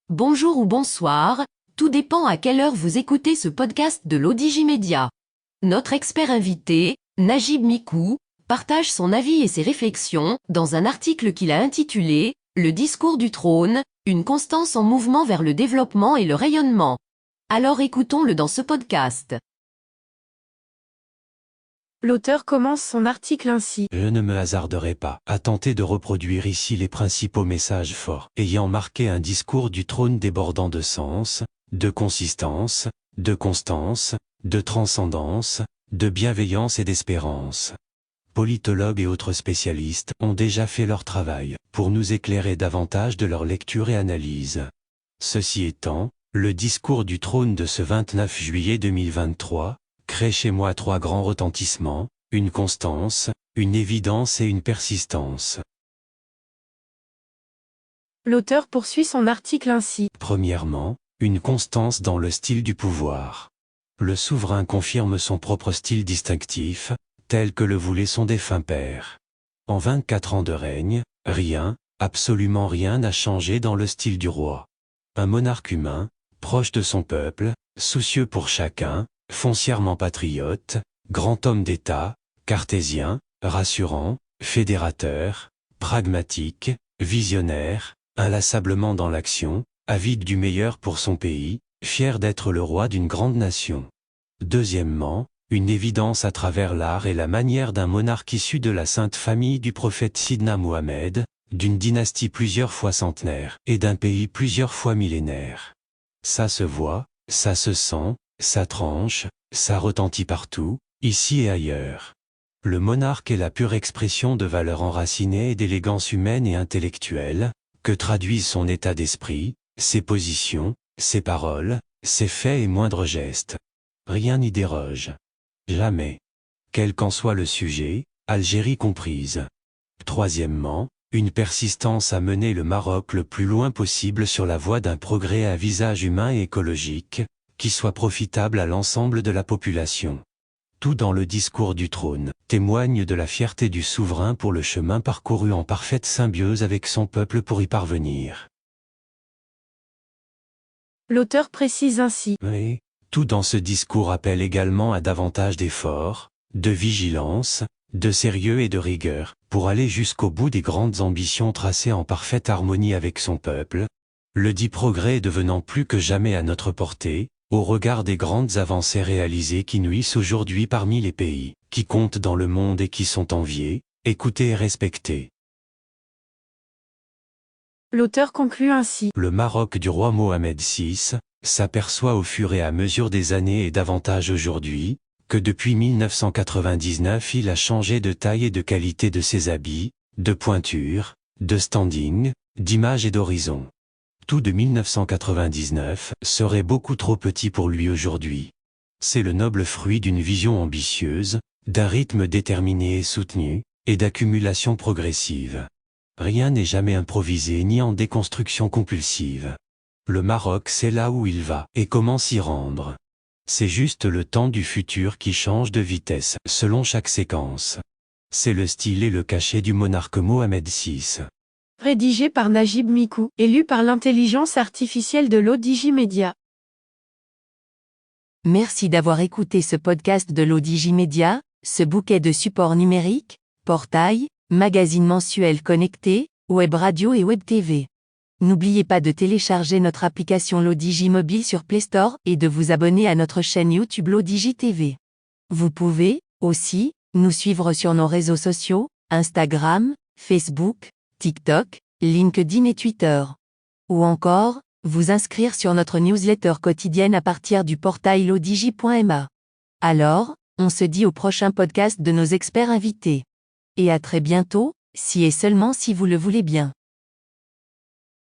Bonjour ou bonsoir, tout dépend à quelle heure vous écoutez ce podcast de l'Odigimédia. Notre expert invité, Najib Mikou, partage son avis et ses réflexions dans un article qu'il a intitulé « Le discours du trône, une constance en mouvement vers le développement et le rayonnement ». Alors écoutons-le dans ce podcast. L'auteur commence son article ainsi. Je ne me hasarderai pas à tenter de reproduire ici les principaux messages forts ayant marqué un discours du trône débordant de sens, de consistance, de constance, de transcendance, de bienveillance et d'espérance. Politologues et autres spécialistes ont déjà fait leur travail pour nous éclairer davantage de leur lecture et analyse. Ceci étant, le discours du trône de ce 29 juillet 2023 crée chez moi trois grands retentissements, une constance, une évidence et une persistance. L'auteur poursuit son article ainsi. Premièrement, une constance dans le style du pouvoir. Le souverain confirme son propre style distinctif, tel que le voulait son défunt père. En 24 ans de règne, rien, absolument rien n'a changé dans le style du roi. Un monarque humain, proche de son peuple, soucieux pour chacun, foncièrement patriote, grand homme d'État, cartésien, rassurant, fédérateur, pragmatique, visionnaire, inlassablement dans l'action, avide du meilleur pour son pays, fier d'être le roi d'une grande nation. Deuxièmement, une évidence à travers l'art et la manière d'un monarque issu de la sainte famille du prophète Sidna Mohamed, d'une dynastie plusieurs fois centenaire et d'un pays plusieurs fois millénaire. Ça se voit, ça se sent, ça tranche, ça retentit partout, ici et ailleurs. Le monarque est la pure expression de valeurs enracinées et d'élégance humaine et intellectuelle, que traduisent son état d'esprit, ses positions, ses paroles, ses faits et moindres gestes. Rien n'y déroge. Jamais. Quel qu'en soit le sujet, Algérie comprise. Troisièmement, une persistance à mener le Maroc le plus loin possible sur la voie d'un progrès à visage humain et écologique, qui soit profitable à l'ensemble de la population. Tout dans le discours du trône témoigne de la fierté du souverain pour le chemin parcouru en parfaite symbiose avec son peuple pour y parvenir. L'auteur précise ainsi. Mais, tout dans ce discours appelle également à davantage d'efforts, de vigilance, de sérieux et de rigueur, pour aller jusqu'au bout des grandes ambitions tracées en parfaite harmonie avec son peuple, le dit progrès devenant plus que jamais à notre portée, au regard des grandes avancées réalisées qui nuisent aujourd'hui parmi les pays, qui comptent dans le monde et qui sont enviés, écoutés et respectés. L'auteur conclut ainsi. Le Maroc du roi Mohamed VI s'aperçoit au fur et à mesure des années et davantage aujourd'hui, que depuis 1999 il a changé de taille et de qualité de ses habits, de pointure, de standing, d'image et d'horizon. Tout de 1999 serait beaucoup trop petit pour lui aujourd'hui. C'est le noble fruit d'une vision ambitieuse, d'un rythme déterminé et soutenu, et d'accumulation progressive. Rien n'est jamais improvisé ni en déconstruction compulsive. Le Maroc sait là où il va et comment s'y rendre. C'est juste le temps du futur qui change de vitesse selon chaque séquence. C'est le style et le cachet du monarque Mohamed VI. Rédigé par Najib Mikou et lu par l'intelligence artificielle de l'Odigimédia. Merci d'avoir écouté ce podcast de l'Odigimédia, ce bouquet de supports numériques, portail, magazine mensuel connecté, web radio et web TV. N'oubliez pas de télécharger notre application l'Odigi Mobile sur Play Store et de vous abonner à notre chaîne YouTube l'Odigi TV. Vous pouvez, aussi, nous suivre sur nos réseaux sociaux, Instagram, Facebook, TikTok, LinkedIn et Twitter. Ou encore, vous inscrire sur notre newsletter quotidienne à partir du portail lodigi.ma. Alors, on se dit au prochain podcast de nos experts invités. Et à très bientôt, si et seulement si vous le voulez bien.